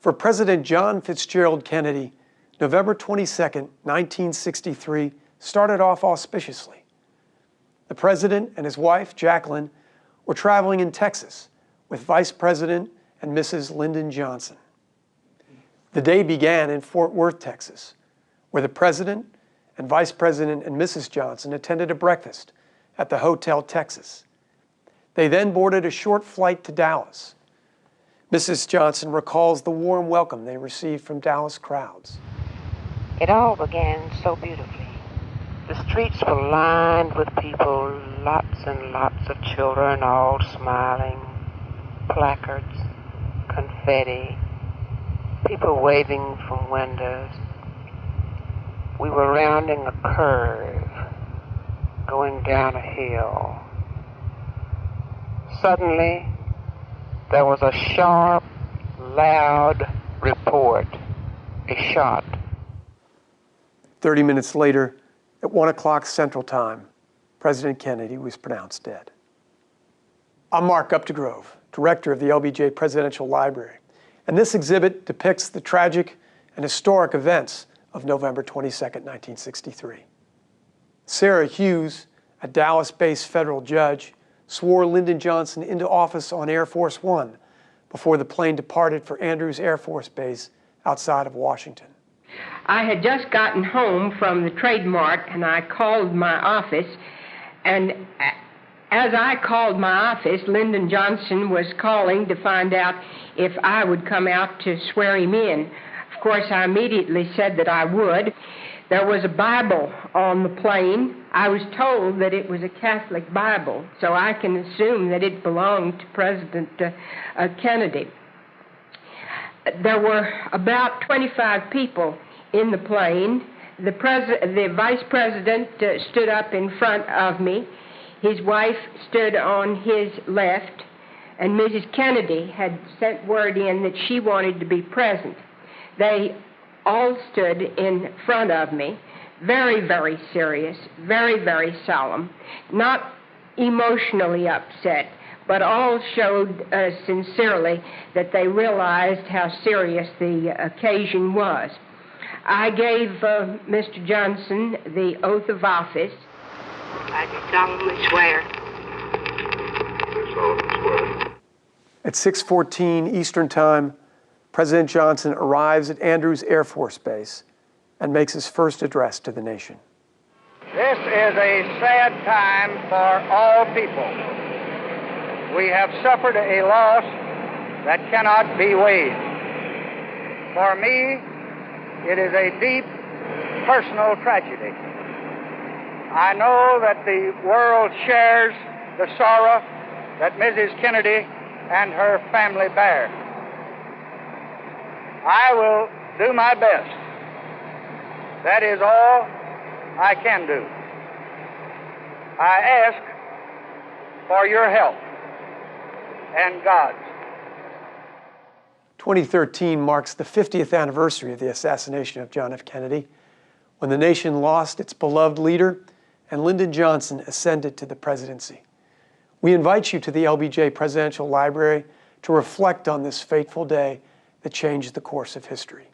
For President John Fitzgerald Kennedy, November 22, 1963, started off auspiciously. The president and his wife, Jacqueline, were traveling in Texas with Vice President and Mrs. Lyndon Johnson. The day began in Fort Worth, Texas, where the president and Vice President and Mrs. Johnson attended a breakfast at the Hotel Texas. They then boarded a short flight to Dallas. Mrs. Johnson recalls the warm welcome they received from Dallas crowds. It all began so beautifully. The streets were lined with people, lots and lots of children, all smiling, placards, confetti, people waving from windows. We were rounding a curve, going down a hill. Suddenly, there was a sharp, loud report, a shot. 30 minutes later, at 1 o'clock Central Time, President Kennedy was pronounced dead. I'm Mark Updegrove, director of the LBJ Presidential Library, and this exhibit depicts the tragic and historic events of November 22, 1963. Sarah Hughes, a Dallas-based federal judge, swore Lyndon Johnson into office on Air Force One before the plane departed for Andrews Air Force Base outside of Washington. I had just gotten home from the trademark and I called my office, and as I called my office, Lyndon Johnson was calling to find out if I would come out to swear him in. Of course, I immediately said that I would. There was a Bible on the plane. I was told that it was a Catholic Bible, so I can assume that it belonged to President Kennedy. There were about 25 people in the plane. The Vice President stood up in front of me. His wife stood on his left, and Mrs. Kennedy had sent word in that she wanted to be present. They all stood in front of me, very, very serious, very, very solemn, not emotionally upset, but all showed sincerely that they realized how serious the occasion was. I gave Mr. Johnson the oath of office. I do solemnly swear. At 6:14 Eastern Time, President Johnson arrives at Andrews Air Force Base and makes his first address to the nation. This is a sad time for all people. We have suffered a loss that cannot be weighed. For me, it is a deep personal tragedy. I know that the world shares the sorrow that Mrs. Kennedy and her family bear. I will do my best. That is all I can do. I ask for your help and God's. 2013 marks the 50th anniversary of the assassination of John F. Kennedy, when the nation lost its beloved leader and Lyndon Johnson ascended to the presidency. We invite you to the LBJ Presidential Library to reflect on this fateful day that changed the course of history.